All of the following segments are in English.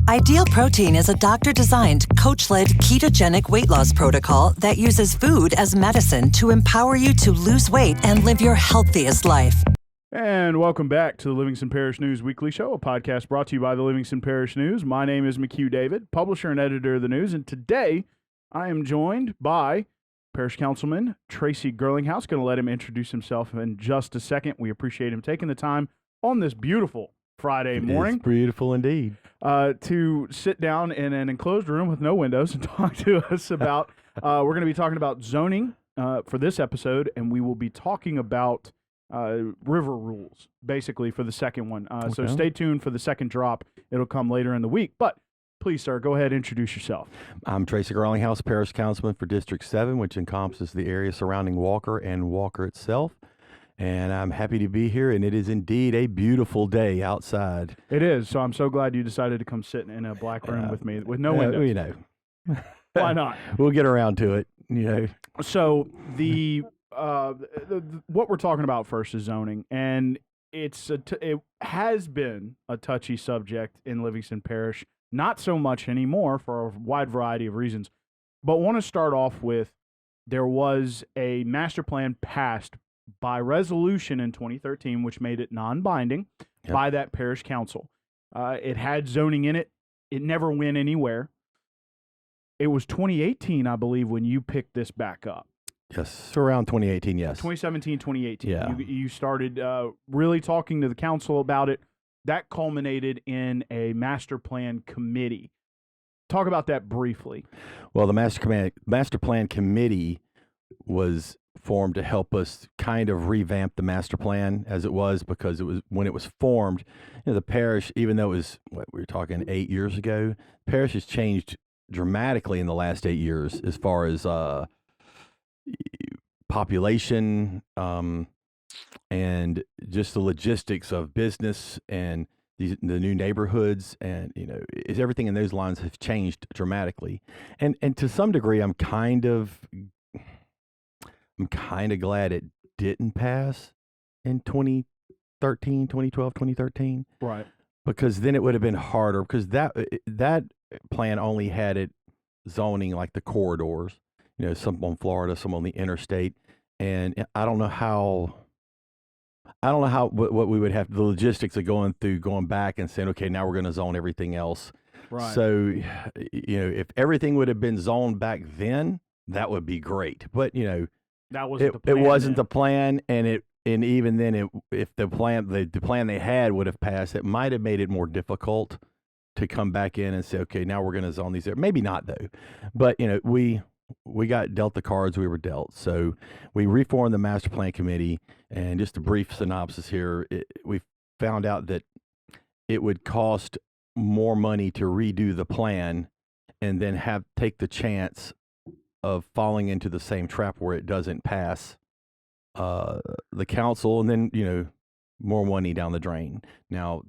Ideal Protein is a doctor-designed, coach-led ketogenic weight loss protocol that uses food as medicine to empower you to lose weight and live your healthiest life. And welcome back to the Livingston Parish News Weekly Show, a podcast brought to you by the Livingston Parish News. My name is McHugh David, publisher and editor of the news, and today I am joined by Parish Councilman Tracy Girlinghouse. Going to let him introduce himself in just a second. We appreciate him taking the time on this beautiful Friday morning. It's beautiful indeed. To sit down in an enclosed room with no windows and talk to us about, we're going to be talking about zoning for this episode, and we will be talking about river rules, basically, for the second one. So stay tuned for the second drop. It'll come later in the week. But please, sir, go ahead and introduce yourself. I'm Tracy Girlinghouse, Parish Councilman for District 7, which encompasses the area surrounding Walker and Walker itself. And I'm happy to be here, and it is indeed a beautiful day outside. It is, so I'm so glad you decided to come sit in a black room with me with no windows. You know. Why not? We'll get around to it, you know. So the what we're talking about first is zoning, and it has been a touchy subject in Livingston Parish, not so much anymore for a wide variety of reasons. But I want to start off with, there was a master plan passed by resolution in 2013, which made it non-binding by that parish council. It had zoning in it. It never went anywhere. It was 2018, I believe, when you picked this back up. Yes, around 2018, yes. 2017, 2018. Yeah. You started really talking to the council about it. That culminated in a master plan committee. Talk about that briefly. Well, the master plan committee was formed to help us kind of revamp the master plan as it was, because it was, when it was formed, you know, the parish, even though it was, we were talking 8 years ago, the parish has changed dramatically in the last 8 years as far as population and just the logistics of business and the new neighborhoods, and you know, everything in those lines have changed dramatically. And to some degree, I'm kind of glad it didn't pass in 2013, 2012, 2013. Right. Because then it would have been harder, because that plan only had it zoning like the corridors, you know, some on Florida, some on the interstate. And I don't know how what we would have, the logistics of going back and saying, okay, now we're going to zone everything else. Right. So, you know, if everything would have been zoned back then, that would be great. But, you know, that wasn't the plan. It wasn't the plan, and even then, if the plan they had would have passed, it might have made it more difficult to come back in and say, okay, now we're going to zone these there. Maybe not though, but you know, we got dealt the cards we were dealt. So we reformed the master plan committee, and just a brief synopsis here, we found out that it would cost more money to redo the plan, and then take the chance of falling into the same trap where it doesn't pass the council, and then, you know, more money down the drain. Now,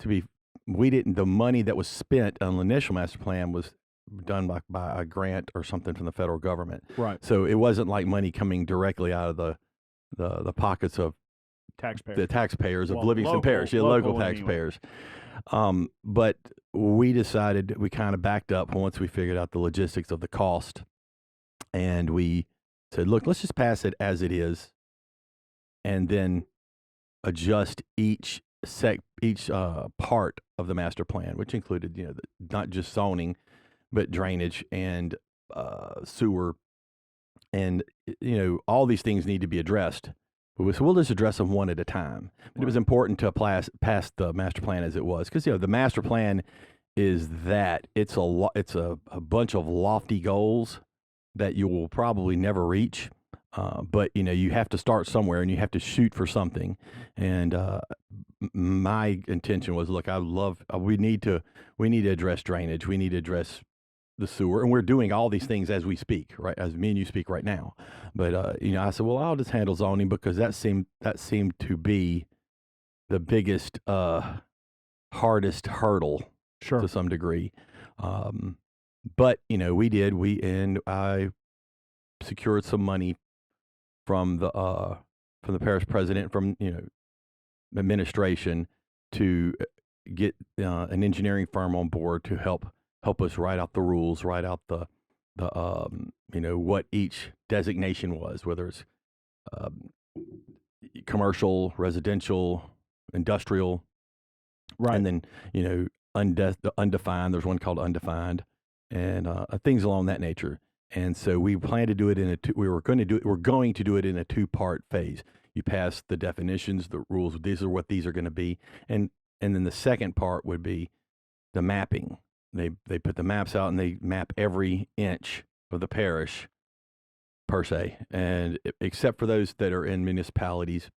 the money that was spent on the initial master plan was done by a grant or something from the federal government. Right. So it wasn't like money coming directly out of the pockets of the taxpayers of Livingston Parish, local taxpayers. Anyway. But we decided, we kind of backed up once we figured out the logistics of the cost. And we said, look, let's just pass it as it is, and then adjust each part of the master plan, which included, you know, not just zoning, but drainage and sewer, and you know, all these things need to be addressed. So we'll just address them one at a time. But It was important to pass the master plan as it was, because you know, the master plan is that it's a bunch of lofty goals that you will probably never reach, but you know, you have to start somewhere, and you have to shoot for something. And my intention was, look, we need to address drainage, we need to address the sewer, and we're doing all these things as we speak, right? As me and you speak right now. But you know, I said, well, I'll just handle zoning, because that seemed to be the biggest, hardest hurdle, to some degree. But you know, I secured some money from the parish president, from, you know, administration, to get an engineering firm on board to help us write out the rules, write out the what each designation was, whether it's commercial, residential, industrial, right, and then undefined. There's one called undefined, and things along that nature. And so we plan to do it we're going to do it in a 2-part phase. You pass the definitions, the rules. These are what these are going to be, and then the second part would be the mapping. They put the maps out and they map every inch of the parish per se, and except for those that are in municipalities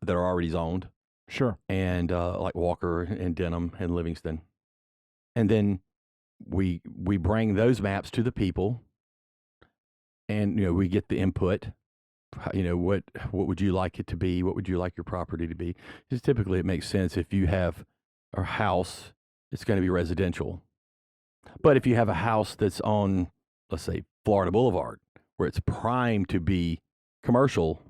that are already zoned. Sure. And like Walker and Denham and Livingston. And then we bring those maps to the people, and we get the input. What would you like it to be? What would you like your property to be? Because typically it makes sense if you have a house, it's going to be residential. But if you have a house that's on, let's say, Florida Boulevard, where it's primed to be commercial,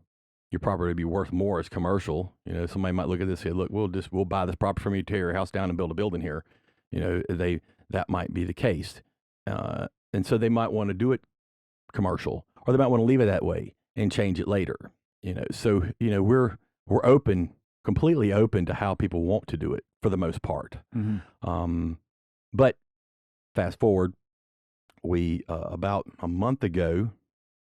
your property would be worth more as commercial. Somebody might look at this and say, look, we'll buy this property from you, tear your house down and build a building here. That might be the case. And so they might want to do it commercial, or they might want to leave it that way and change it later. So we're completely open to how people want to do it for the most part. Mm-hmm. But fast forward, we about a month ago,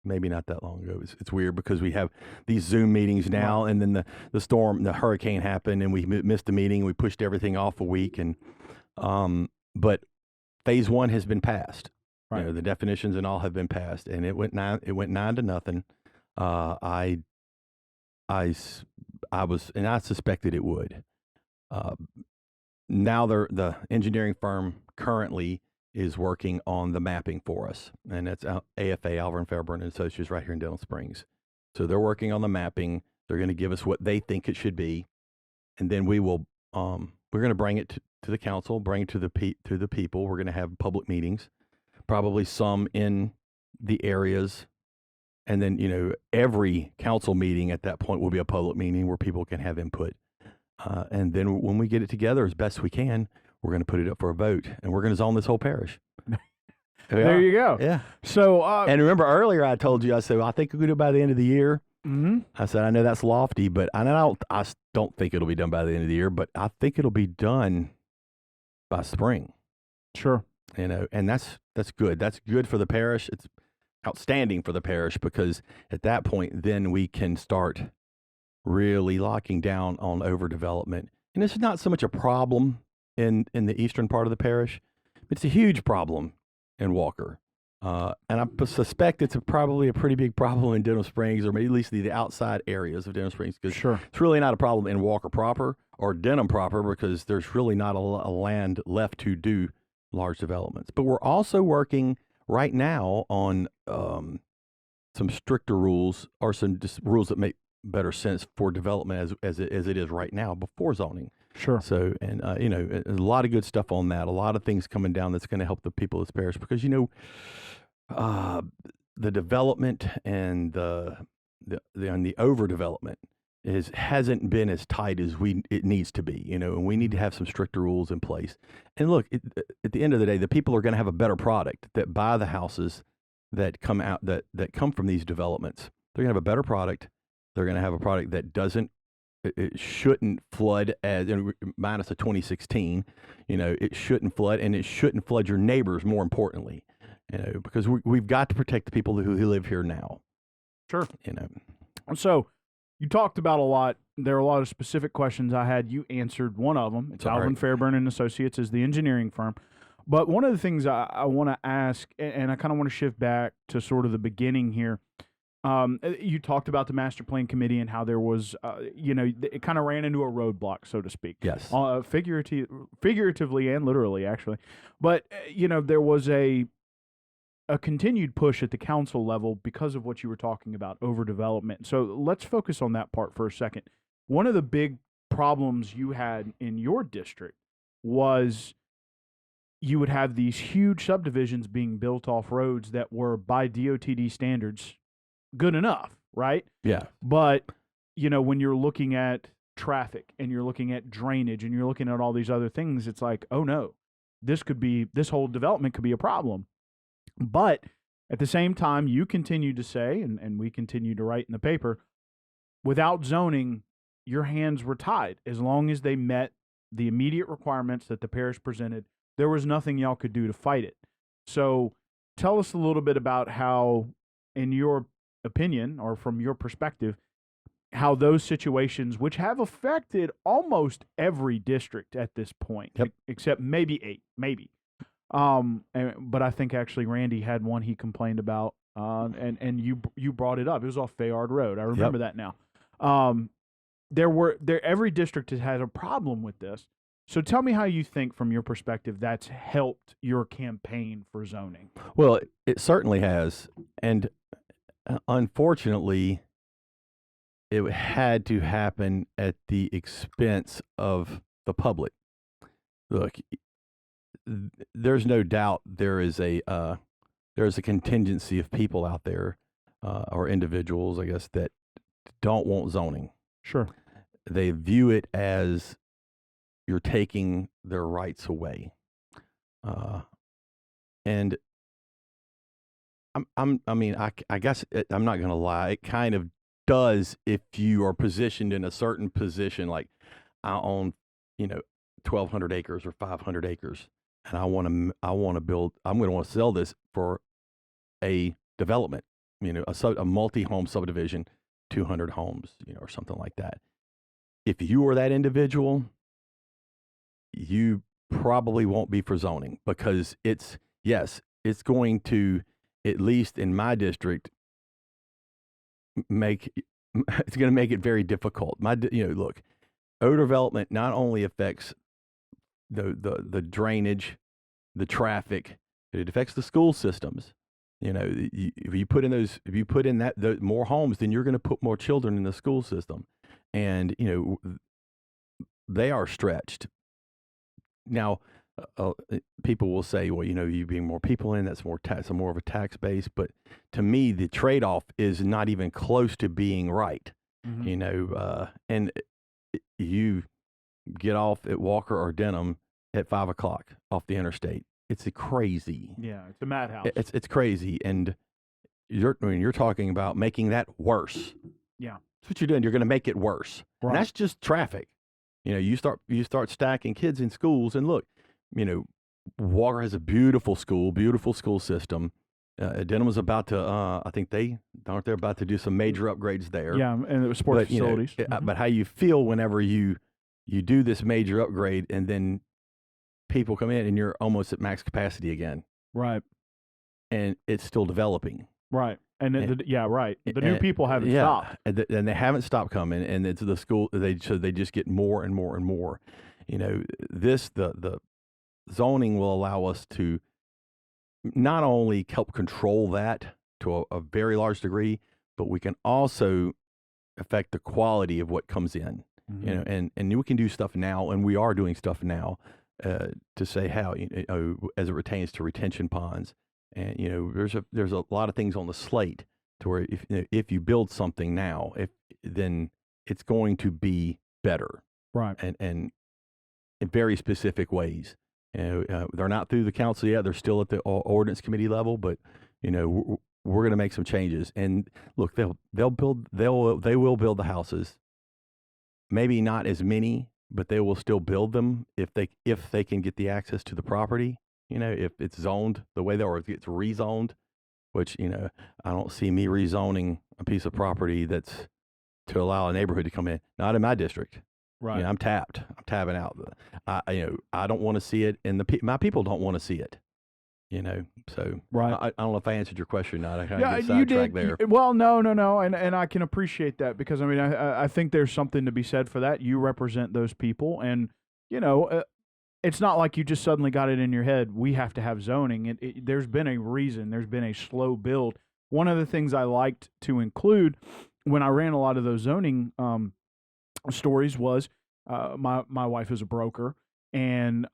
maybe not that long ago. It's weird because we have these Zoom meetings now, and then the hurricane happened, and we missed the meeting. We pushed everything off a week, and but phase 1 has been passed. Right. The definitions and all have been passed, and it went 9-0. I suspected it would. Now the engineering firm currently is working on the mapping for us, and that's AFA, Alvin Fairburn and Associates, right here in Denham Springs. So they're working on the mapping. They're going to give us what they think it should be, and then we will. We're going to bring it to the council, bring it to the people. We're going to have public meetings, probably some in the areas, and then every council meeting at that point will be a public meeting where people can have input. And then when we get it together as best we can, we're going to put it up for a vote, and we're going to zone this whole parish. There you go. Yeah. So, and remember earlier I told you, I said, well, I think we're going to do it by the end of the year. Mm-hmm. I said, I know that's lofty, but I don't think it'll be done by the end of the year, but I think it'll be done by spring. Sure. And that's good. That's good for the parish. It's outstanding for the parish, because at that point, then we can start really locking down on overdevelopment. And it's not so much a problem in the eastern part of the parish. It's a huge problem in Walker. And I suspect it's probably a pretty big problem in Denham Springs, or maybe at least the outside areas of Denham Springs. Because sure, it's really not a problem in Walker proper or Denham proper, because there's really not a land left to do large developments. But we're also working right now on some stricter rules, or some rules that make better sense for development as it is right now before zoning. Sure. So, and a lot of good stuff on that. A lot of things coming down that's going to help the people of this parish, because the development and the overdevelopment hasn't been as tight as it needs to be. And we need to have some stricter rules in place. And look, at the end of the day, the people are going to have a better product that buy the houses that come out that come from these developments. They're going to have a better product. They're going to have a product that it shouldn't flood, minus a 2016, it shouldn't flood, and it shouldn't flood your neighbors, more importantly, because we've got to protect the people who live here now. Sure. So you talked about a lot. There are a lot of specific questions I had. You answered one of them. It's Alvin Fairburn and Associates is the engineering firm. But one of the things I want to ask, and I kind of want to shift back to sort of the beginning here. You talked about the master plan committee and how there was, it kind of ran into a roadblock, so to speak. Yes. Figuratively and literally, actually. But, there was a continued push at the council level because of what you were talking about, overdevelopment. So let's focus on that part for a second. One of the big problems you had in your district was you would have these huge subdivisions being built off roads that were, by DOTD standards, good enough, right? Yeah. But, when you're looking at traffic and you're looking at drainage and you're looking at all these other things, it's like, oh no, this whole development could be a problem. But at the same time, you continue to say, and we continue to write in the paper, without zoning, your hands were tied. As long as they met the immediate requirements that the parish presented, there was nothing y'all could do to fight it. So tell us a little bit about how, in your opinion, or from your perspective, how those situations, which have affected almost every district at this point, except maybe 8, maybe. But I think actually Randy had one he complained about, and you brought it up. It was off Fayard Road. I remember that now. Every district has had a problem with this. So tell me how you think, from your perspective, that's helped your campaign for zoning. Well, it certainly has, and unfortunately, it had to happen at the expense of the public. Look, there's no doubt there's a contingency of people out there, or individuals, I guess, that don't want zoning. Sure. They view it as you're taking their rights away. And I guess I'm not going to lie. It kind of does if you are positioned in a certain position, like I own, 1,200 acres or 500 acres, and I want to build. I'm going to want to sell this for a development, a multi-home subdivision, 200 homes, or something like that. If you are that individual, you probably won't be for zoning, because it's going to, at least in my district, it's going to make it very difficult. Look, overdevelopment not only affects the drainage, the traffic, it affects the school systems. If you put in the more homes, then you're going to put more children in the school system, and they are stretched. Now, people will say, well, you bring more people in, that's more of a tax base. But to me, the trade-off is not even close to being right. Mm-hmm. And you get off at Walker or Denham at 5 o'clock off the interstate. It's crazy. Yeah, it's a madhouse. It's crazy, and you're talking about making that worse. Yeah, that's what you're doing. You're going to make it worse. Right. And that's just traffic. You start stacking kids in schools, and look, Walker has a beautiful school system. Denham was about to, I think they're about to do some major upgrades there. Yeah, and it was sports facilities. Mm-hmm. But how you feel whenever you do this major upgrade, and then people come in and you're almost at max capacity again. Right. And it's still developing. Right. Right. The new people haven't stopped. And they haven't stopped coming, and it's the school. They just get more and more and more. The zoning will allow us to not only help control that to a very large degree, but we can also affect the quality of what comes in. Mm-hmm. And we can do stuff now, and we are doing stuff now to say how as it pertains to retention ponds. And there's a lot of things on the slate to where if you build something now, then it's going to be better, right? And in very specific ways. They're not through the council yet; they're still at the ordinance committee level. But we're going to make some changes. And look, they will build the houses. Maybe not as many, but they will still build them if they can get the access to the property. If it's zoned the way or if it's rezoned, which, I don't see me rezoning a piece of property that's to allow a neighborhood to come in. Not in my district. Right. I'm tapped. I'm tabbing out. I don't want to see it, and my people don't want to see it. So right. I don't know if I answered your question or not. I kind of get sidetracked there. Well, no, and I can appreciate that, because I think there's something to be said for that. You represent those people, and it's not like you just suddenly got it in your head, we have to have zoning. There's been a reason. There's been a slow build. One of the things I liked to include when I ran a lot of those zoning stories was my wife is a broker, and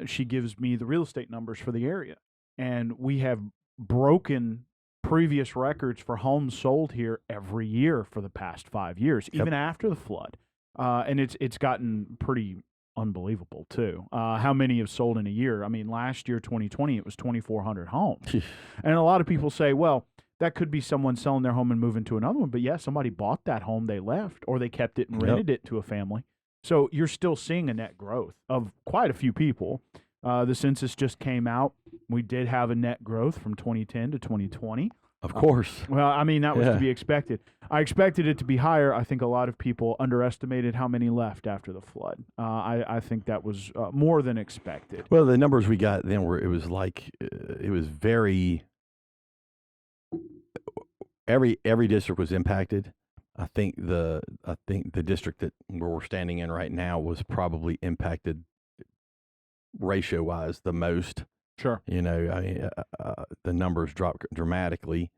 she gives me the real estate numbers for the area. And we have broken previous records for homes sold here every year for the past 5 years, even after the flood. and it's gotten pretty unbelievable too. How many have sold in a year? I mean, last year, 2020, it was 2,400 homes, and a lot of people say, well, that could be someone selling their home and moving to another one. But yeah, somebody bought that home, they left, or they kept it and rented it to a family. So you're still seeing a net growth of quite a few people. The census just came out. We did have a net growth from 2010 to 2020. Of course. Well, I mean, that was to be expected. I expected it to be higher. I think a lot of people underestimated how many left after the flood. I think that was more than expected. Well, the numbers we got then were, it was very, every district was impacted. I think the district that where we're standing in right now was probably impacted ratio-wise the most. Sure. You know, I mean, the numbers dropped dramatically,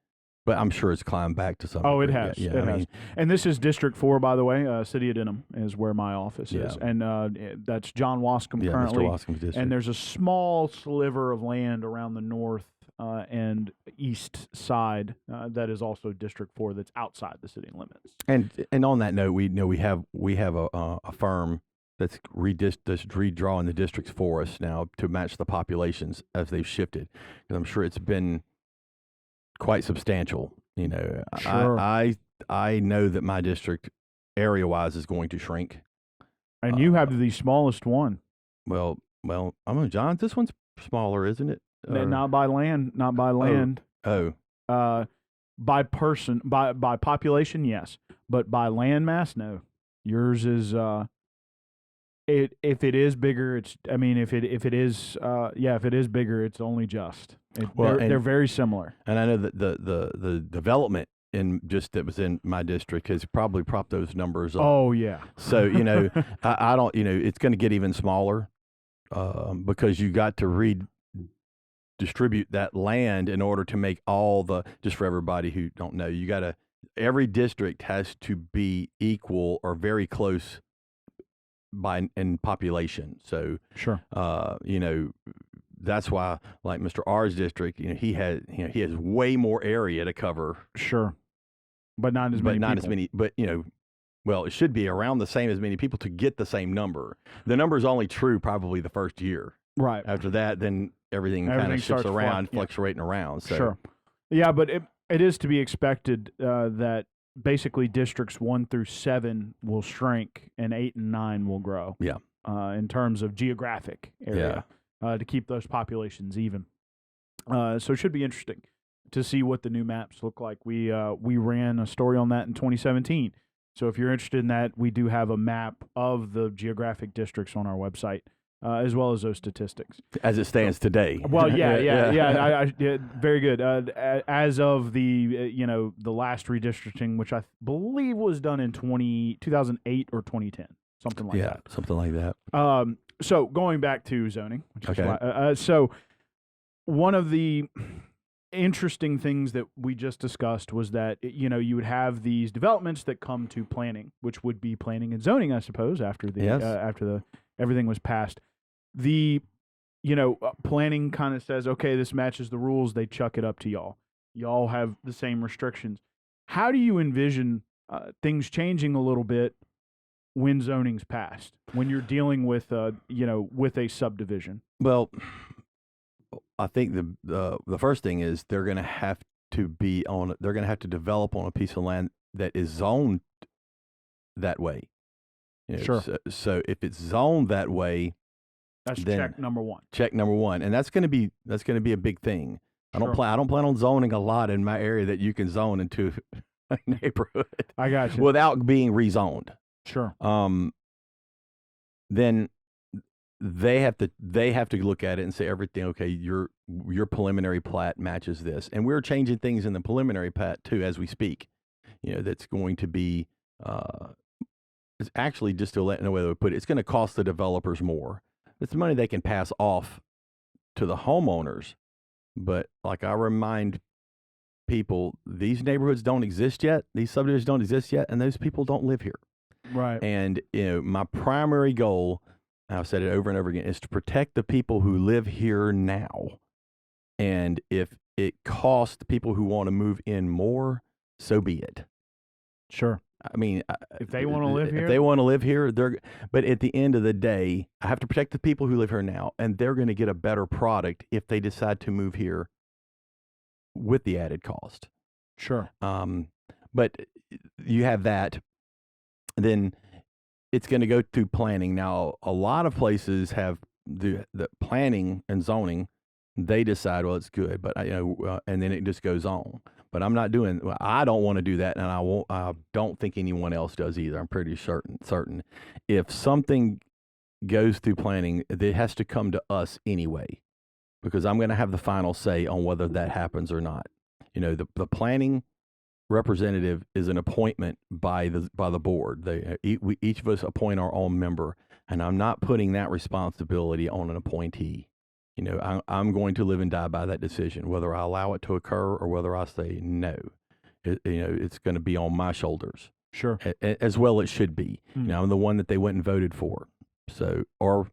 but I'm sure it's climbed back to some. Oh, it degree. has. Yeah, it has. And this is District 4, by the way. City of Denham is where my office is. And that's John Wascom currently. Mr. Wascom's district. And there's a small sliver of land around the north and east side that is also District 4 that's outside the city limits. And on that note, we have a firm that's redrawing the districts for us now to match the populations as they've shifted. Because I'm sure it's been quite substantial. You know, sure. I know that my district area-wise is going to shrink. And you have the smallest one. Well, I mean, John, this one's smaller, isn't it? Not by land. Not by land. Oh. By person, by population, yes, but by land mass, no. Yours is if it is bigger, it's. I mean, if it is bigger, it's only just. They're very similar. And I know that the development that was in my district has probably propped those numbers up. Oh yeah. So you know, I don't. You know, it's going to get even smaller because you got to redistribute that land in order to make all the. Just for everybody who don't know, you got to. Every district has to be equal or very close in population. So sure. You know, that's why, like Mr. R's district, you know, he has way more area to cover. Sure. But not as many. But you know, well, it should be around the same as many people to get the same number. The number is only true probably the first year. Right. After that, then everything kind of shifts around, fluctuating around. So. Sure. Yeah, but it is to be expected that basically districts 1 through 7 will shrink and 8 and 9 will grow. Yeah. In terms of geographic area, to keep those populations even. So it should be interesting to see what the new maps look like. We ran a story on that in 2017. So if you're interested in that, we do have a map of the geographic districts on our website. As well as those statistics. As it stands today. Well, yeah. Very good. As of the the last redistricting, which I believe was done in 2008 or 2010, something like that. Yeah, something like that. So going back to zoning. Okay. So one of the interesting things that we just discussed was that you would have these developments that come to planning, which would be planning and zoning, I suppose, after the everything was passed. The planning kind of says, okay, this matches the rules. They chuck it up to y'all. Y'all have the same restrictions. How do you envision things changing a little bit when zoning's passed, when you're dealing with with a subdivision? Well, I think the first thing is they're going to have to develop on a piece of land that is zoned that way. Sure. So if it's zoned that way, that's check number one. Check number one, and that's going to be a big thing. Sure. I don't plan on zoning a lot in my area that you can zone into a neighborhood. I got you. Without being rezoned. Sure. Then they have to look at it and say everything. Okay, your preliminary plat matches this, and we're changing things in the preliminary plat too as we speak. That's going to be. It's actually, just to let in a way to put it, it's going to cost the developers more. It's money they can pass off to the homeowners. But like I remind people, these neighborhoods don't exist yet. These subdivisions don't exist yet. And those people don't live here. Right. And my primary goal, I've said it over and over again, is to protect the people who live here now. And if it costs the people who want to move in more, so be it. Sure. I mean, if they want to live here, if they want to live here, but at the end of the day, I have to protect the people who live here now, and they're going to get a better product if they decide to move here with the added cost. Sure. But you have that, then it's going to go through planning. Now, a lot of places have the planning and zoning. They decide, well, it's good, but and then it just goes on. But I'm not doing. I don't want to do that, and I won't. I don't think anyone else does either. I'm pretty certain. If something goes through planning, it has to come to us anyway, because I'm going to have the final say on whether that happens or not. The planning representative is an appointment by the board. We each of us appoint our own member, and I'm not putting that responsibility on an appointee. I'm going to live and die by that decision, whether I allow it to occur or whether I say no. It's going to be on my shoulders. Sure. As well it should be. I'm the one that they went and voted for. So, or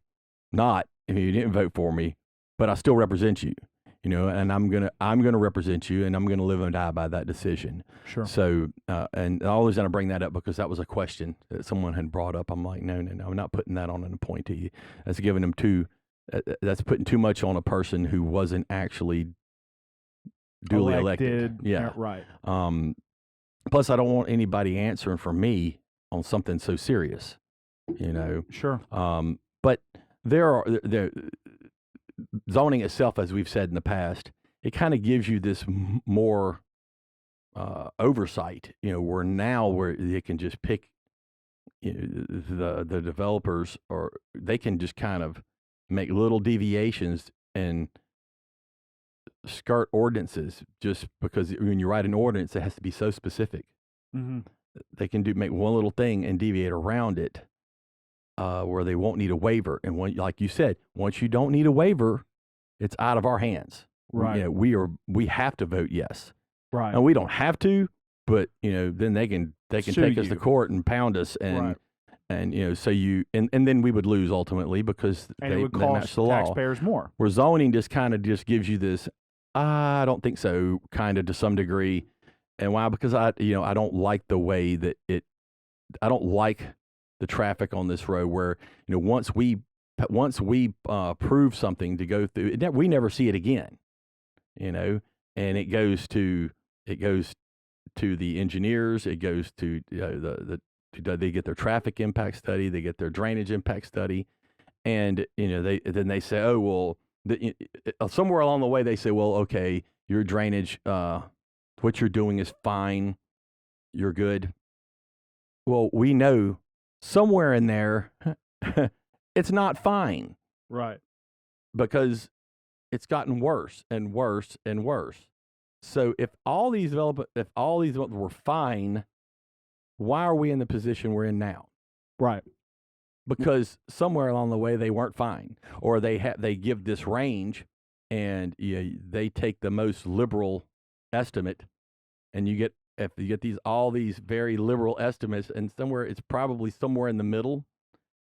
not, if you didn't vote for me, but I still represent you. And I'm gonna represent you, and I'm gonna live and die by that decision. Sure. So, and I always gonna bring that up because that was a question that someone had brought up. I'm like, no, I'm not putting that on an appointee. That's giving them that's putting too much on a person who wasn't actually duly elected. Yeah, right. Plus, I don't want anybody answering for me on something so serious. Sure. But there zoning itself, as we've said in the past, it kind of gives you this more oversight. Where they can just pick the developers, or they can just kind of make little deviations and skirt ordinances, just because when you write an ordinance, it has to be so specific. Mm-hmm. They can make one little thing and deviate around it, where they won't need a waiver. And like you said, once you don't need a waiver, it's out of our hands. Right. We have to vote yes. Right. And we don't have to, but then they can take us to court and pound us, and right. and so and then we would lose ultimately, because and they it would match cost the law. Taxpayers more. Where zoning just gives you this, I don't think so, kind of, to some degree. And why? Because I don't like the way that I don't like the traffic on this road, where once we prove something to go through, we never see it again. And it goes to the engineers. It goes to they get their traffic impact study, they get their drainage impact study, and they say, oh well, somewhere along the way they say, well, okay, your drainage, what you're doing is fine, you're good. Well, we know somewhere in there it's not fine, right? Because it's gotten worse and worse and worse. So if all these developments were fine, why are we in the position we're in now? Right. Because somewhere along the way they weren't fine, or they give this range, and they take the most liberal estimate, and if you get all these very liberal estimates, and it's probably somewhere in the middle,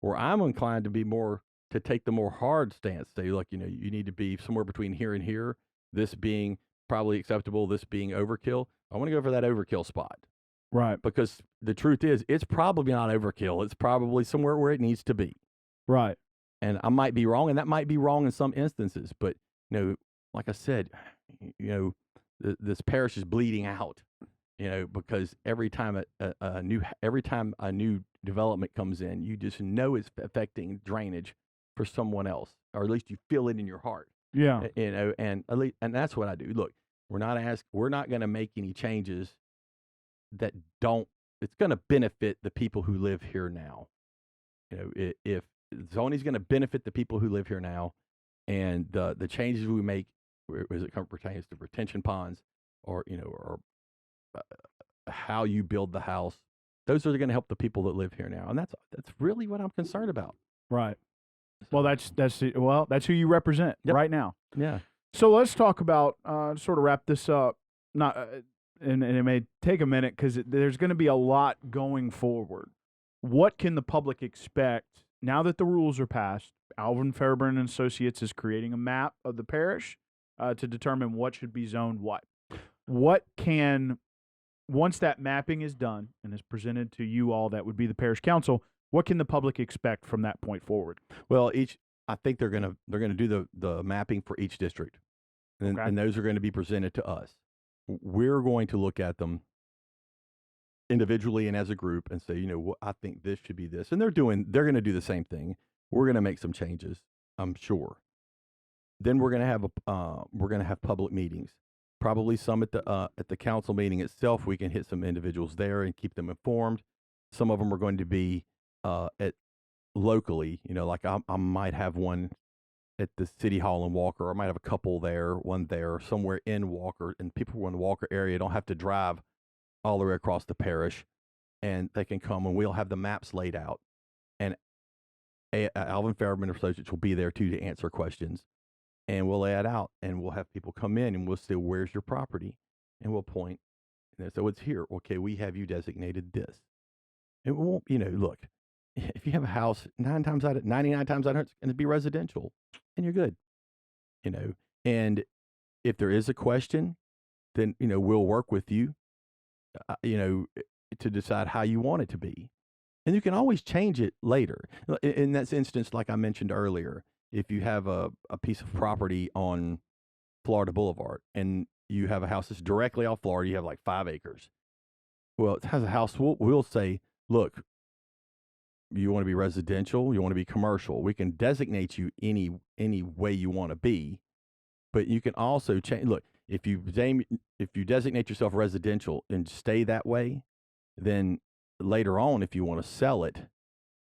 where I'm inclined to take the more hard stance. Say, look, you need to be somewhere between here and here. This being probably acceptable, this being overkill. I want to go for that overkill spot. Right. Because the truth is, it's probably not overkill. It's probably somewhere where it needs to be. Right. And I might be wrong, and that might be wrong in some instances. But, like I said, this parish is bleeding out, because every time a new development comes in, you just know it's affecting drainage for someone else, or at least you feel it in your heart. Yeah. And that's what I do. Look, we're not going to make any changes that it's going to benefit the people who live here now. If zoning's going to benefit the people who live here now, and the changes we make, as it pertains to retention ponds, or how you build the house, those are going to help the people that live here now, and that's really what I'm concerned about. Right. Well, that's who you represent right now. Yeah. So let's talk about sort of wrap this up. And it may take a minute, because there's going to be a lot going forward. What can the public expect now that the rules are passed? Alvin Fairburn and Associates is creating a map of the parish to determine what should be zoned what. What can once that mapping is done and is presented to you all, that would be the parish council, what can the public expect from that point forward? Well, I think they're gonna do the mapping for each district, and those are going to be presented to us. We're going to look at them individually and as a group and say, what, I think this should be this, and they're going to do the same thing. We're going to make some changes, I'm sure. Then we're going to have public meetings, probably some at the council meeting itself. We can hit some individuals there and keep them informed. Some of them are going to be at locally, like I might have one at the city hall in Walker, or I might have a couple there, one there, somewhere in Walker, and people who are in the Walker area don't have to drive all the way across the parish, and they can come and we'll have the maps laid out, and Alvin Fairman Associates will be there too to answer questions, and we'll lay it out, and we'll have people come in and we'll say, where's your property? And we'll point, and so it's here. Okay, we have you designated this. It won't, look, if you have a house, 99 times out of 100, it's going to be residential, and you're good, and if there is a question, then, we'll work with you, to decide how you want it to be. And you can always change it later. In that instance, like I mentioned earlier, if you have a piece of property on Florida Boulevard and you have a house that's directly off Florida, you have like 5 acres. Well, it has a house, we'll say, look, you want to be residential, you want to be commercial. We can designate you any way you want to be, but you can also change. Look, if you designate yourself residential and stay that way, then later on, if you want to sell it,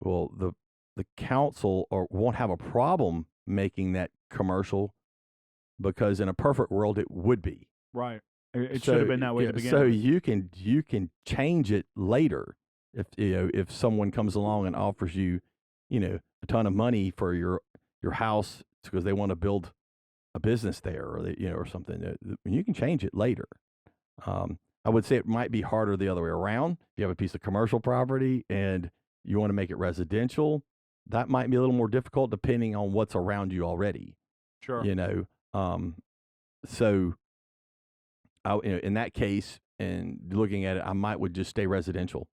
well, the council won't have a problem making that commercial, because in a perfect world it would be. Right. It should have been that way to begin with. So you can change it later if someone comes along and offers you, a ton of money for your house because they want to build a business there, or or something. You can change it later. I would say it might be harder the other way around. If you have a piece of commercial property and you want to make it residential, that might be a little more difficult depending on what's around you already. Sure. So in that case, and looking at it, I would just stay residential.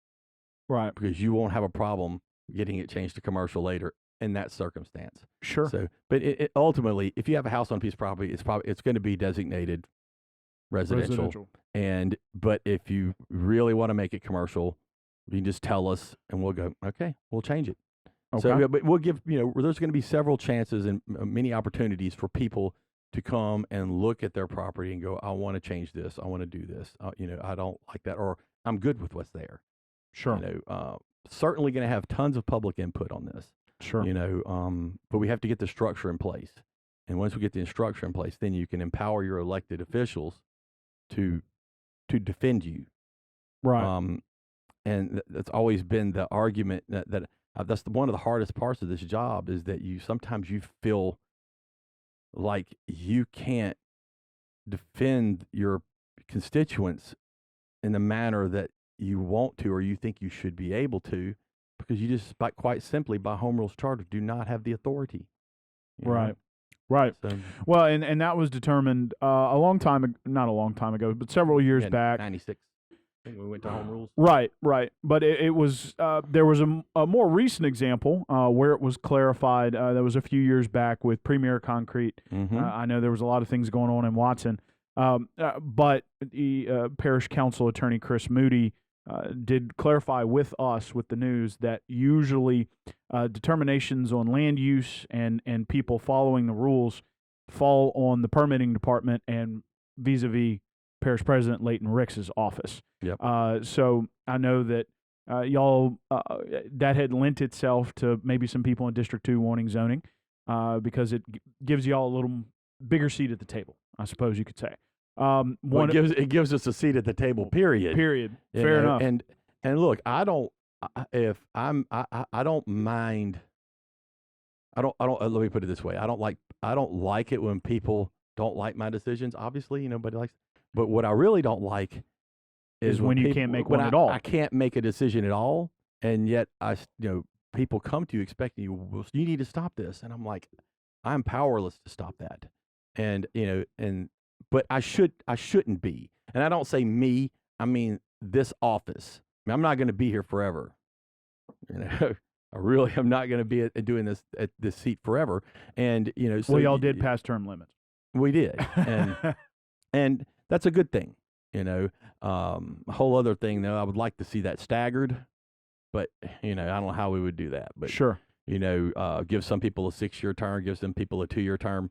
Right. Because you won't have a problem getting it changed to commercial later in that circumstance. Sure. So, but it ultimately, if you have a house on a piece of property, it's going to be designated residential. But if you really want to make it commercial, you can just tell us and we'll go, okay, we'll change it. Okay. So, but we'll give, there's going to be several chances and many opportunities for people to come and look at their property and go, I want to change this. I want to do this. I don't like that, or I'm good with what's there. Sure. Certainly going to have tons of public input on this. Sure. But we have to get the structure in place. And once we get the structure in place, then you can empower your elected officials to defend you. Right. And that's always been the argument that that's one of the hardest parts of this job, is that sometimes you feel like you can't defend your constituents in the manner that you want to, or you think you should be able to, because you just, quite simply, by Home Rules Charter, do not have the authority. Right. Right. So, well, and that was determined not a long time ago, but several years back. 96. I think we went to Home Rules. Right. But it was, there was a more recent example where it was clarified. That was a few years back with Premier Concrete. Mm-hmm. I know there was a lot of things going on in Watson. But the parish council attorney, Chris Moody, did clarify with us, with the news, that usually determinations on land use and people following the rules fall on the permitting department and vis-a-vis Parish President Leighton Ricks's office. Yep. So I know that y'all, that had lent itself to maybe some people in District 2 wanting zoning because it gives y'all a little bigger seat at the table, I suppose you could say. It gives us a seat at the table. Period. Fair enough. And look, I don't mind. Let me put it this way. I don't like it when people don't like my decisions. Obviously, nobody likes. But what I really don't like is when you can't make one at all. I can't make a decision at all, and yet people come to you expecting you need to stop this, and I'm like, I'm powerless to stop that, but I shouldn't be. And I don't say me, I mean this office. I mean, I'm not going to be here forever. I really am not going to be doing this at this seat forever. And so we all did pass term limits. We did, and that's a good thing. A whole other thing though, I would like to see that staggered, but I don't know how we would do that. But sure, give some people a 6-year term, give some people a 2-year term,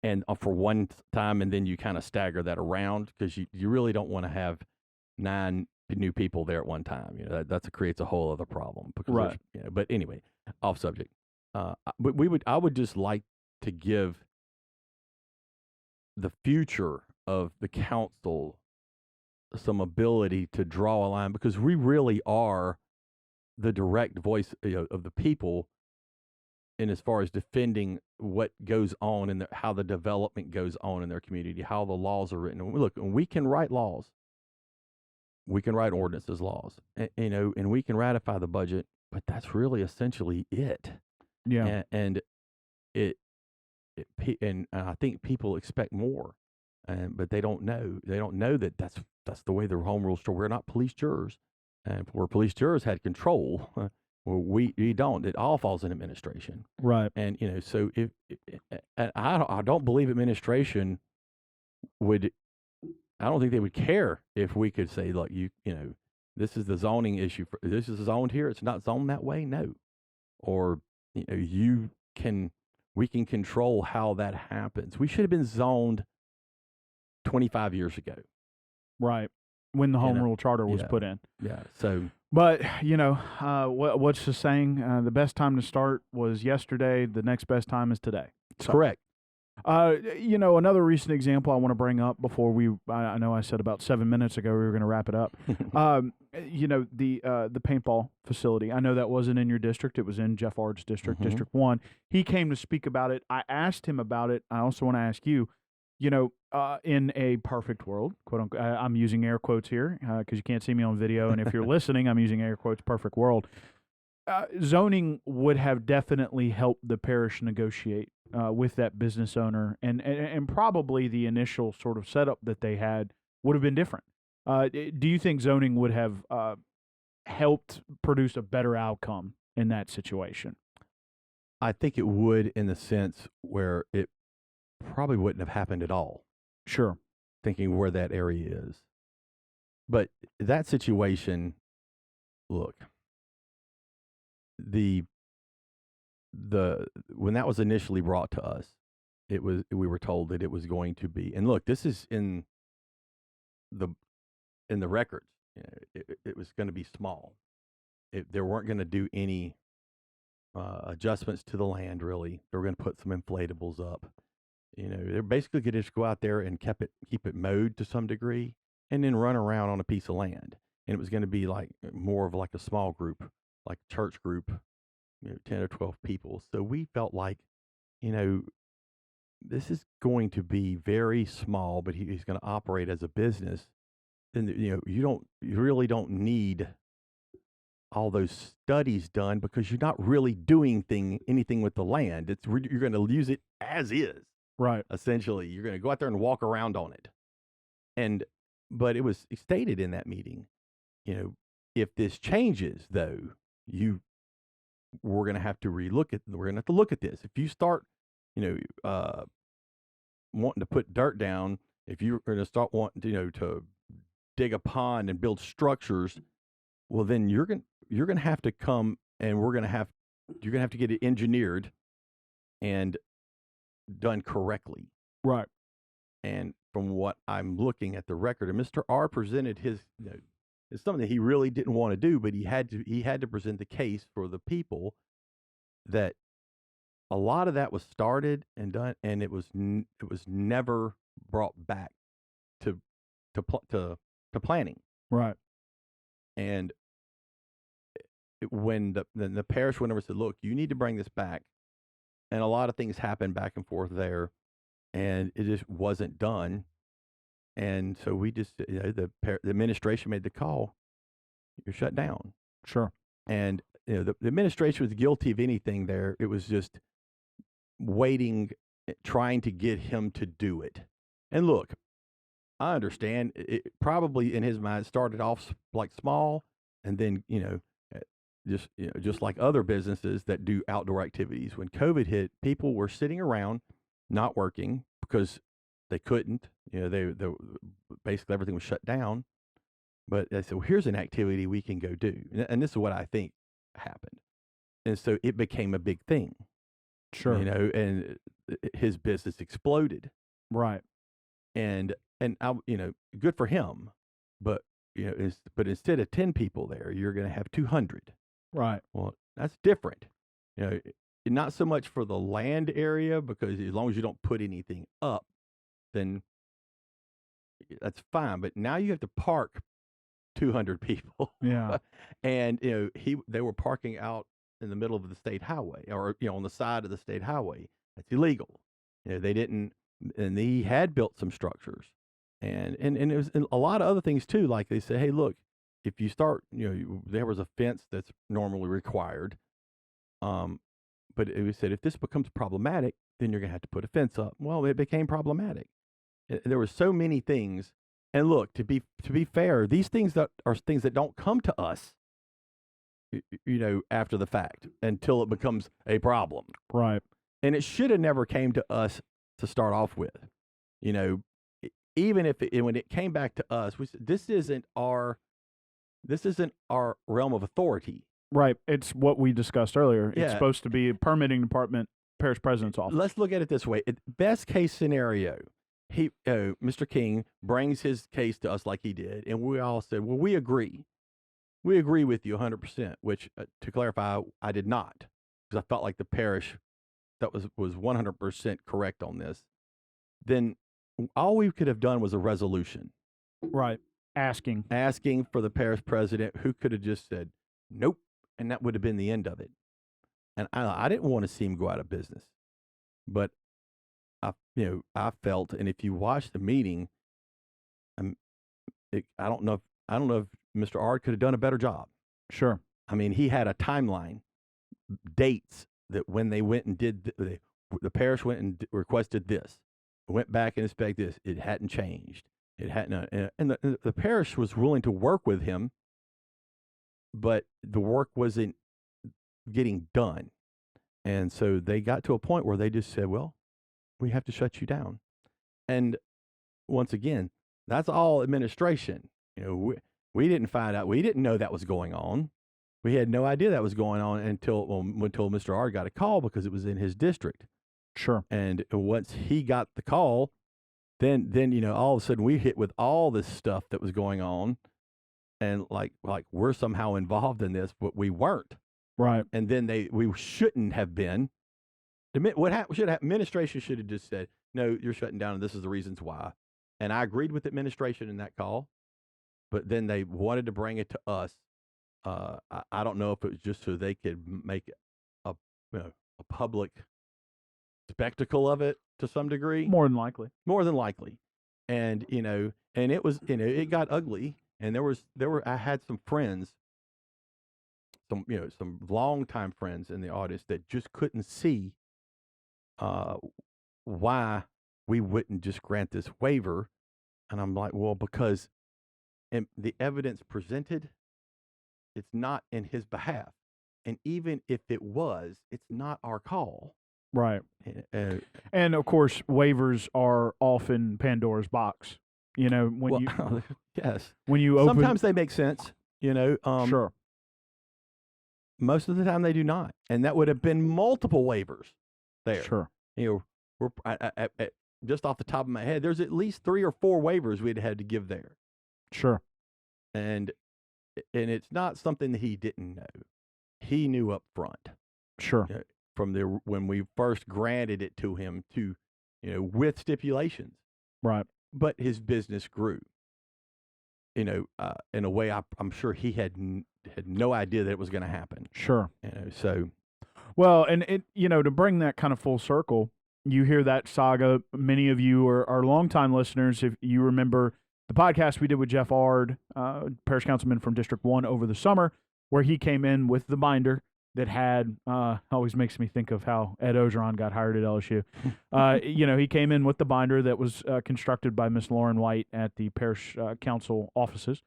and for one time, and then you kind of stagger that around because you really don't want to have 9 new people there at one time. That creates a whole other problem. Because right. But anyway, off subject. But I would just like to give the future of the council some ability to draw a line, because we really are the direct voice of the people, and as far as defending what goes on and how the development goes on in their community, how the laws are written. And look, we can write laws, we can write ordinances, laws, and we can ratify the budget, but that's really essentially it. Yeah, and I think people expect more, but they don't know. They don't know that that's the way the home rule store. We're not police jurors, and where police jurors had control, well, we don't. It all falls in administration, right? And so if I don't believe administration would. I don't think they would care if we could say, look, this is the zoning issue. This is zoned here. It's not zoned that way. No, or we can control how that happens. We should have been zoned 25 years ago. Right. When the home rule charter was put in. Yeah. So, but what's the saying? The best time to start was yesterday. The next best time is today. So, correct. Another recent example I want to bring up before I know I said about 7 minutes ago we were going to wrap it up. The paintball facility. I know that wasn't in your district. It was in Jeff Ard's district, Mm-hmm. District 1. He came to speak about it. I asked him about it. I also want to ask you, in a perfect world, quote unquote, I'm using air quotes here because you can't see me on video. And if you're listening, I'm using air quotes, perfect world. Zoning would have definitely helped the parish negotiate with that business owner, and probably the initial sort of setup that they had would have been different. Do you think zoning would have helped produce a better outcome in that situation? I think it would, in the sense where it probably wouldn't have happened at all. Sure. Thinking where that area is. But that situation, look, when that was initially brought to us, we were told that it was going to be, and look, this is in the records. It was going to be small. They weren't going to do any adjustments to the land. Really, they were going to put some inflatables up. They're basically going to just go out there and keep it mowed to some degree, and then run around on a piece of land. And it was going to be like more of like a small group, like a church group, 10 or 12 people. So we felt like, this is going to be very small, but he's going to operate as a business. Then you really don't need all those studies done, because you're not really doing anything with the land. You're going to use it as is. Right. Essentially, you're going to go out there and walk around on it. But it was stated in that meeting, if this changes, though, we're going to have to look at this. If you start, wanting to put dirt down, if you're going to start wanting, to dig a pond and build structures, well, then you're going to have to come, and you're going to have to get it engineered and done correctly. Right. And from what I'm looking at the record, and Mr. R presented his, it's something that he really didn't want to do, but he had to present the case for the people that a lot of that was started and done, and it was never brought back to planning. Right. And when the parish went over and said, look, you need to bring this back, and a lot of things happened back and forth there, and it just wasn't done. And so we just, the administration made the call. You're shut down. Sure. And the administration was guilty of anything there. It was just waiting, trying to get him to do it. And look, I understand it probably in his mind started off like small, and then just like other businesses that do outdoor activities. When COVID hit, people were sitting around, not working because they couldn't. They basically everything was shut down. But they said, well, here's an activity we can go do, and this is what I think happened. And so it became a big thing. Sure. And his business exploded. Right. And I, good for him, but but instead of 10 people there, you're going to have 200. Right. Well, that's different. Not so much for the land area, because as long as you don't put anything up, then that's fine. But now you have to park 200 people. Yeah. And they were parking out in the middle of the state highway, or on the side of the state highway. That's illegal. They didn't, and he had built some structures, and it was a lot of other things too. Like they said, hey, look, if you start, there was a fence that's normally required, but it was said if this becomes problematic, then you're gonna have to put a fence up. Well, it became problematic. There were so many things, and look, to be fair, these things that are things that don't come to us, after the fact, until it becomes a problem. Right. And it should have never came to us to start off with. Even if when it came back to us, we said, this isn't our realm of authority. Right. It's what we discussed earlier. Yeah. It's supposed to be a permitting department, parish president's office. Let's look at it this way. Best case scenario, Mr. King brings his case to us like he did, and we all said, well, we agree. We agree with you 100%, which, to clarify, I did not, because I felt like the parish that was 100% correct on this. Then all we could have done was a resolution. Right. Asking for the parish president, who could have just said, nope, and that would have been the end of it. And I didn't want to see him go out of business. But I felt, and if you watch the meeting, I don't know if Mr. Ard could have done a better job. Sure. I mean, he had a timeline, dates that when they went and did, the parish went and requested this, went back and inspected this. It hadn't changed. It hadn't, and the parish was willing to work with him, but the work wasn't getting done. And so they got to a point where they just said, well, we have to shut you down. And once again, that's all administration. We didn't find out. We didn't know that was going on. We had no idea that was going on until Mr. R got a call, because it was in his district. Sure. And once he got the call, then all of a sudden we hit with all this stuff that was going on, and like we're somehow involved in this, but we weren't. Right. And then we shouldn't have been. What should have, administration should have just said, no, you're shutting down, and this is the reasons why. And I agreed with administration in that call. But then they wanted to bring it to us. I don't know if it was just so they could make a public spectacle of it to some degree. More than likely. And and it was it got ugly. And I had some friends, some longtime friends in the audience that just couldn't see why we wouldn't just grant this waiver. And I'm like, well, because and the evidence presented, it's not in his behalf. And even if it was, it's not our call. Right. And of course, waivers are often Pandora's box. Yes. When you open, sometimes they make sense. Sure. Most of the time they do not, and that would have been multiple waivers there. Sure. We're just off the top of my head, there's at least 3 or 4 waivers we'd had to give there. Sure. And it's not something that he didn't know. He knew up front. Sure. From when we first granted it to him, to with stipulations. Right. But his business grew. In a way I'm sure he had no idea that it was going to happen. Sure. So well, and it to bring that kind of full circle, you hear that saga. Many of you are longtime listeners. If you remember the podcast we did with Jeff Ard, Parish Councilman from District 1 over the summer, where he came in with the binder that had always makes me think of how Ed Ogeron got hired at LSU. He came in with the binder that was constructed by Miss Lauren White at the Parish Council offices,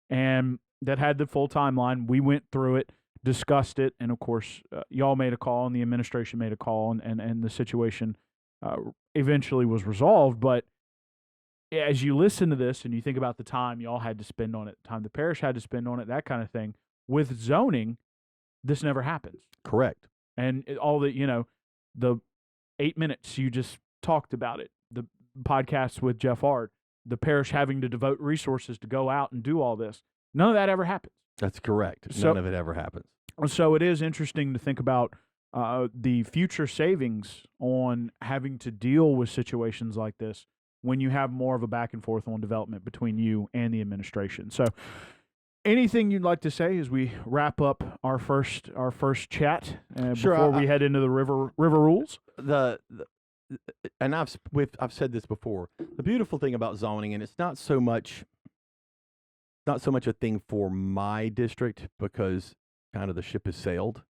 and that had the full timeline. We went through it, discussed it, and of course, y'all made a call, and the administration made a call, and the situation eventually was resolved. But as you listen to this and you think about the time y'all had to spend on it, the time the parish had to spend on it, that kind of thing, with zoning, this never happens. Correct. And the 8 minutes you just talked about it, the podcast with Jeff Ard, the parish having to devote resources to go out and do all this, none of that ever happens. That's correct. None of it ever happens. So it is interesting to think about the future savings on having to deal with situations like this when you have more of a back and forth on development between you and the administration. So anything you'd like to say as we wrap up our first chat before we head into the river rules? And I've said this before. The beautiful thing about zoning, and it's not so much a thing for my district because kind of the ship has sailed.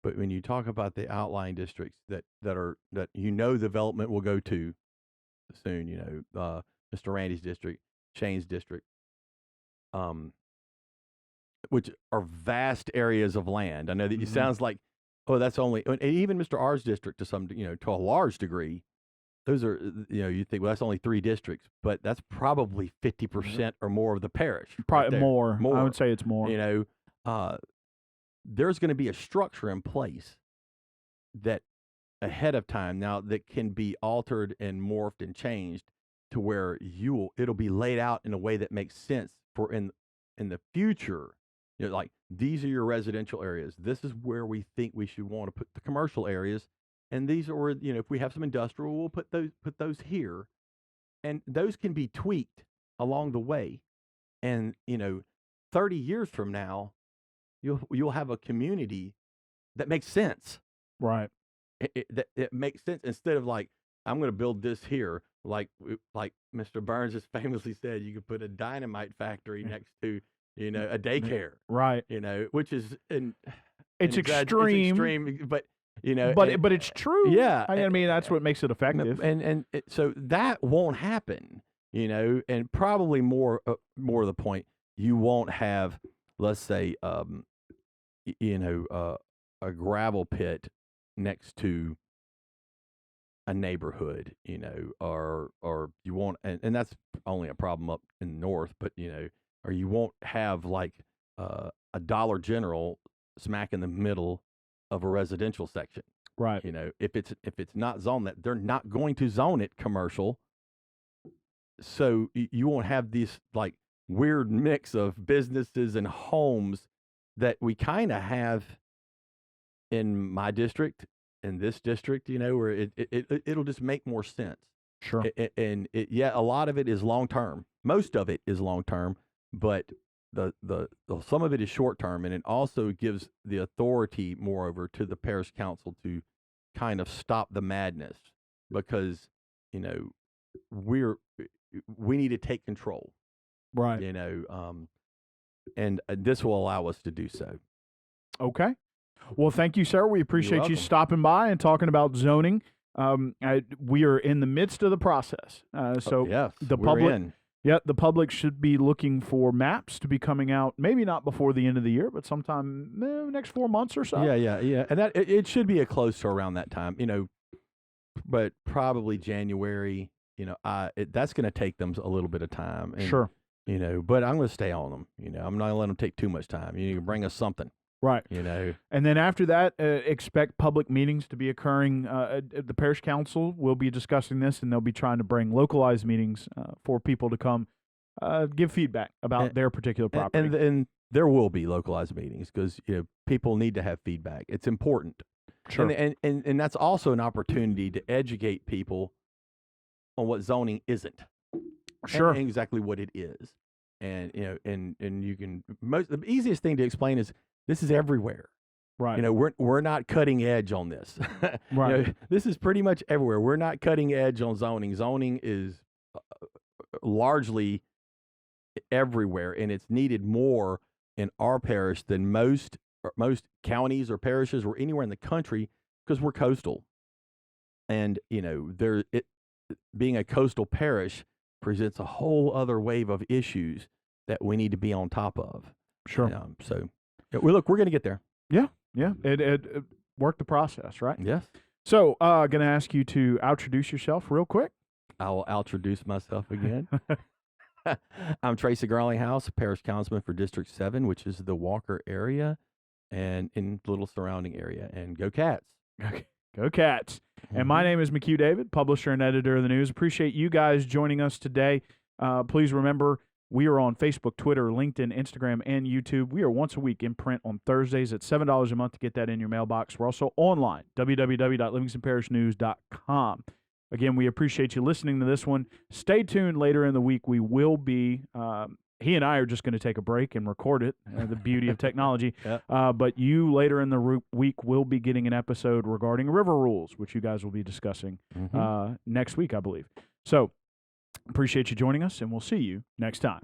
But when you talk about the outlying districts that development will go to soon, Mr. Randy's district, Shane's district, which are vast areas of land. I know that it sounds like, oh, that's only, and even Mr. R's district to a large degree. Those are, you think, well, that's only 3 districts, but that's probably 50% or more of the parish. Probably more. I would say it's more. There's going to be a structure in place that ahead of time now that can be altered and morphed and changed to where it'll be laid out in a way that makes sense for in the future. Like, these are your residential areas. This is where we think we should want to put the commercial areas. And these are where, if we have some industrial, we'll put those here. And those can be tweaked along the way. And, 30 years from now, you'll have a community that makes sense. Right. It makes sense instead of like, I'm going to build this here. Like Mr. Burns has famously said, you could put a dynamite factory next to, a daycare. Right. Which is it's extreme, but but it's true. Yeah. I mean, that's what makes it effective. So that won't happen, and probably more of the point, you won't have, let's say, a gravel pit next to a neighborhood, or you won't, and that's only a problem up in the north, but, or you won't have like a Dollar General smack in the middle of a residential section. Right. If it's not zoned that, they're not going to zone it commercial. So you won't have this like weird mix of businesses and homes that we kind of have in my district, in this district, where it'll just make more sense. Sure. A lot of it is long term. Most of it is long term, but the some of it is short term, and it also gives the authority, moreover, to the parish council to kind of stop the madness, because we need to take control, right? And this will allow us to do so. Okay. Well, thank you, sir. We appreciate you stopping by and talking about zoning. We are in the midst of the process, so yes, the public. Yeah, the public should be looking for maps to be coming out, maybe not before the end of the year, but sometime next 4 months or so. Yeah. And that it should be close to around that time, but probably January, that's going to take them a little bit of time. And, sure. But I'm going to stay on them. I'm not going to let them take too much time. You can bring us something. Right. And then after that, expect public meetings to be occurring. The parish council will be discussing this, and they'll be trying to bring localized meetings for people to come give feedback about their particular property. And there will be localized meetings because people need to have feedback. It's important. Sure. And that's also an opportunity to educate people on what zoning isn't. Sure. And exactly what it is. And and you can the easiest thing to explain is, this is everywhere. Right. We're not cutting edge on this. Right. This is pretty much everywhere. We're not cutting edge on zoning. Zoning is largely everywhere, and it's needed more in our parish than most counties or parishes or anywhere in the country because we're coastal. And, being a coastal parish presents a whole other wave of issues that we need to be on top of. Sure. We're going to get there. Yeah. It worked the process, right? Yes. So, going to ask you to introduce yourself real quick. I will introduce myself again. I'm Tracy Girlinghouse, Parish Councilman for District 7, which is the Walker area and in little surrounding area. And go Cats. Okay. Go Cats. And my name is McHugh David, publisher and editor of the news. Appreciate you guys joining us today. Please remember, we are on Facebook, Twitter, LinkedIn, Instagram, and YouTube. We are once a week in print on Thursdays at $7 a month to get that in your mailbox. We're also online, www.livingstonparishnews.com. Again, we appreciate you listening to this one. Stay tuned later in the week. We will be he and I are just going to take a break and record it, the beauty of technology. Yep. But you later in the week will be getting an episode regarding river rules, which you guys will be discussing next week, I believe. So appreciate you joining us, and we'll see you next time.